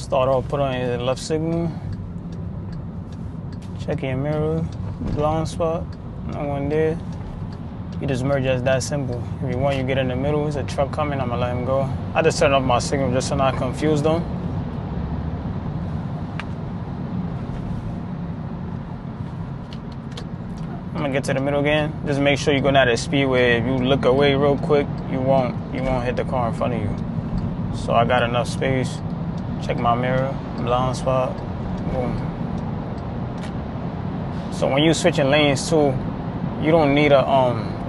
Start off, put on your left signal. Check your mirror, blind spot, no one there. You just merge, as that simple. If you want, you get in the middle, there's a truck coming, I'm gonna let him go. I just turn off my signal just so I'm not confused them. I'm gonna get to the middle again. Just make sure you're going at a speed where if you look away real quick, you won't hit the car in front of you. So I got enough space. Check my mirror, blind spot, boom. So when you switching lanes too, you don't need to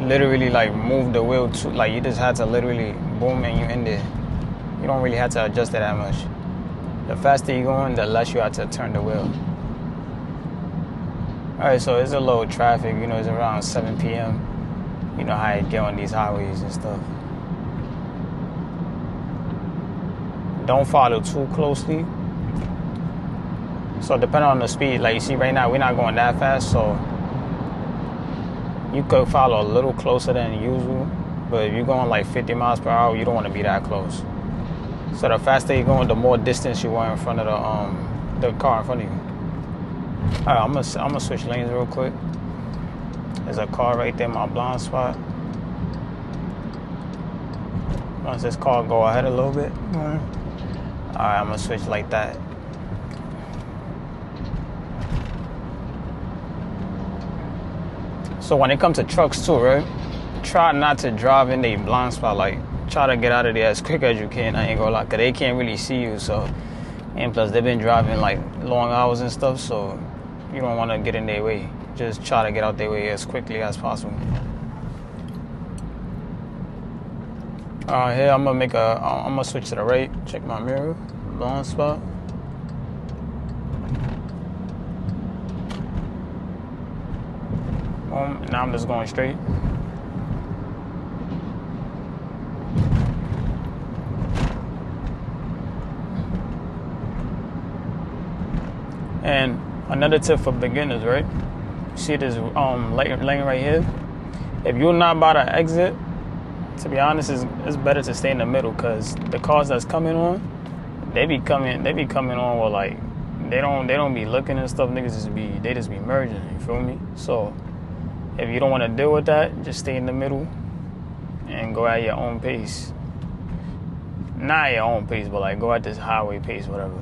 literally like move the wheel to, like you just had to literally boom and you in there. You don't really have to adjust it that much. The faster you're going, the less you have to turn the wheel. Alright, so it's a little traffic, you know, it's around 7 p.m. You know how you get on these highways and stuff. Don't follow too closely. So depending on the speed, like you see right now, we're not going that fast, so you could follow a little closer than usual. But if you're going like 50 miles per hour, you don't want to be that close. So the faster you're going, the more distance you want in front of the car in front of you. Alright, I'm gonna switch lanes real quick. There's a car right there, my blind spot. Once this car go ahead a little bit. Alright, I'm gonna switch like that. So when it comes to trucks too, right? Try not to drive in the blind spot. Like, try to get out of there as quick as you can. I ain't gonna lie, cause they can't really see you. So, and plus they've been driving like long hours and stuff. So you don't want to get in their way. Just try to get out their way as quickly as possible. Here I'm gonna switch to the right. Check my mirror, blind spot. Now I'm just going straight. And another tip for beginners, right? See this lane right here? If you're not about to exit, to be honest, it's better to stay in the middle, because the cars that's coming on, they be coming on with like they don't be looking and stuff. Niggas just be merging. You feel me? So if you don't want to deal with that, just stay in the middle and go at your own pace. Not at your own pace, but like go at this highway pace, whatever.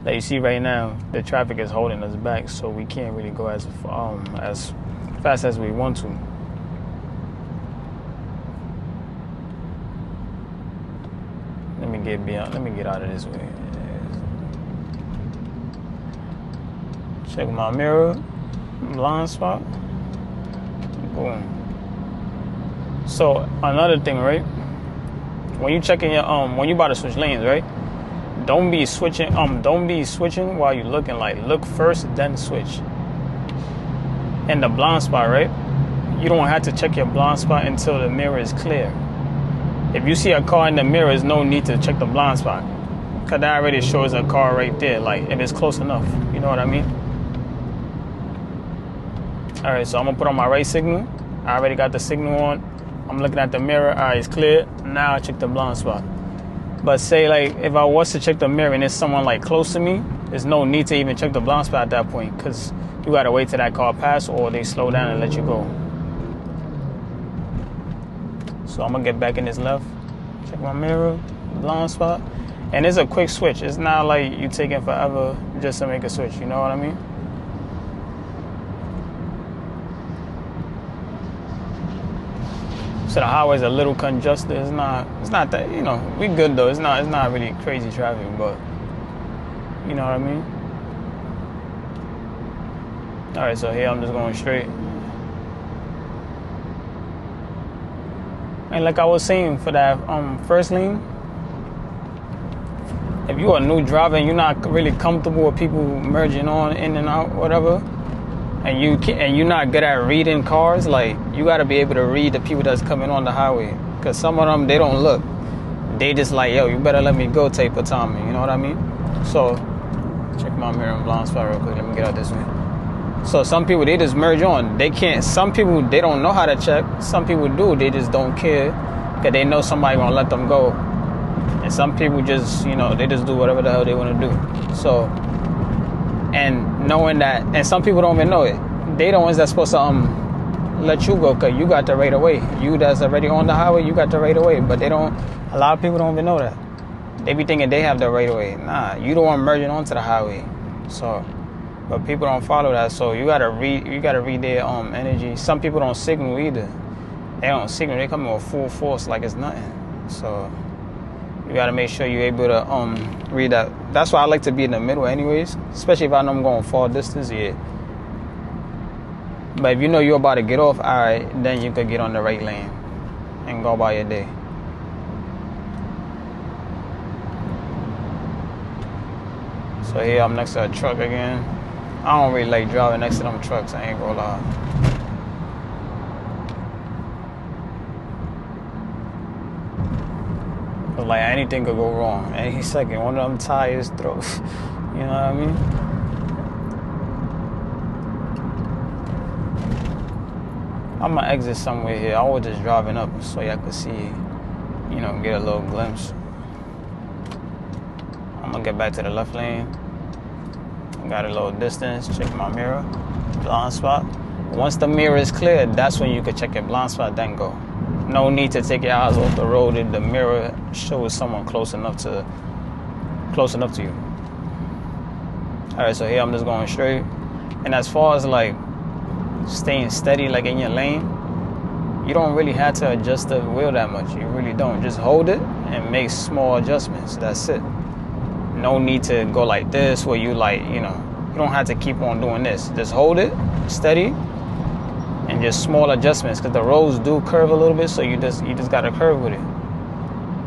Like you see right now, the traffic is holding us back, so we can't really go as fast as we want to. Let me get out of this way. Check my mirror, blind spot. Boom. So another thing, right? When you checking your when you about to switch lanes, right? Don't be switching while you're looking. Like, look first, then switch. And the blind spot, right? You don't have to check your blind spot until the mirror is clear. If you see a car in the mirror, there's no need to check the blind spot, because that already shows a car right there. Like, if it's close enough, you know what I mean? All right, so I'm gonna put on my right signal. I already got the signal on. I'm looking at the mirror. All right, it's clear. Now I check the blind spot. But say, like, if I was to check the mirror and there's someone like close to me, there's no need to even check the blind spot at that point, because you gotta wait till that car pass or they slow down and let you go. So I'm gonna get back in this left, check my mirror, blind spot, and it's a quick switch. It's not like you taking forever just to make a switch. You know what I mean? So the highway's a little congested. It's not that, you know, we good though. It's not really crazy traffic, but you know what I mean? All right, so here I'm just going straight. And like I was saying, for that first lane, if you're a new driver and you're not really comfortable with people merging on in and out, whatever, and you're not good at reading cars, like, you got to be able to read the people that's coming on the highway, because some of them, they don't look. They just like, yo, you better let me go type of timing, you know what I mean? So check my mirror and blind spot real quick. Let me get out this way. So some people, they just merge on. They can't. Some people, they don't know how to check. Some people do. They just don't care, because they know somebody gonna let them go And some people just, they just do whatever the hell they want to do. So, and knowing that, and some people don't even know it. They the ones that's supposed to let you go, because you got the right of way. You that's already on the highway, you got the right of way. But they don't, a lot of people don't even know that. They be thinking they have the right of way. Nah, you the one merging onto the highway. So, but people don't follow that. So you gotta read their energy. Some people don't signal either. They don't signal, they come in with full force like it's nothing. So you gotta make sure you're able to read that. That's why I like to be in the middle anyways, especially if I know I'm going far distance, yeah. But if you know you're about to get off, alright, then you could get on the right lane and go by your day. So here I'm next to a truck again. I don't really like driving next to them trucks, I ain't gonna lie. But like anything could go wrong. Any second, one of them tires throw. You know what I mean? I'm gonna exit somewhere here. I was just driving up so y'all could see, get a little glimpse. I'm gonna get back to the left lane. Got a little distance, check my mirror, blind spot. Once the mirror is clear, that's when you can check your blind spot, then go. No need to take your eyes off the road if the mirror shows someone close enough to you. Alright, so here I'm just going straight. And as far as like staying steady like in your lane, you don't really have to adjust the wheel that much. You really don't. Just hold it and make small adjustments. That's it. No need to go like this where you you don't have to keep on doing this. Just hold it steady and just small adjustments, because the roads do curve a little bit, so you just got to curve with it.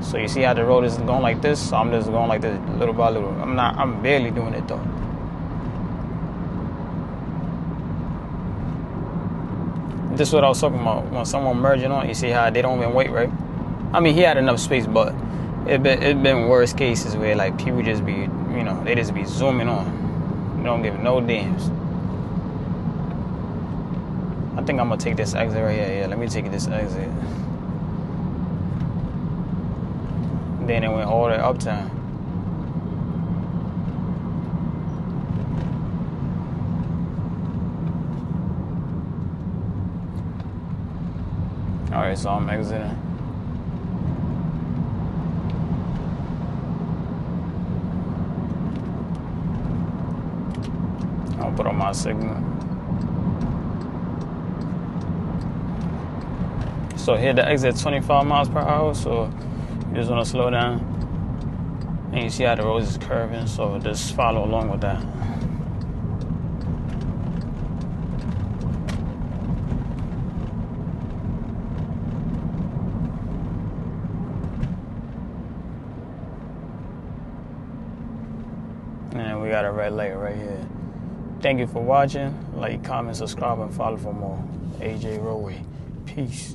So you see how the road is going like this, so I'm just going like this little by little. I'm barely doing it though. This is what I was talking about. When someone merging on, you see how they don't even wait, right? I mean, he had enough space, but it been worse cases where like people just be, they just be zooming on. They don't give no damns. I think I'm gonna take this exit right here. Yeah, let me take this exit. Then it went all the way uptown. All right, so I'm exiting. I'll put on my signal. So here the exit 25 miles per hour, so you just want to slow down. And you see how the road is curving, so just follow along with that. And we got a red light right here. Thank you for watching. Like, comment, subscribe, and follow for more. AJ Roadway. Peace.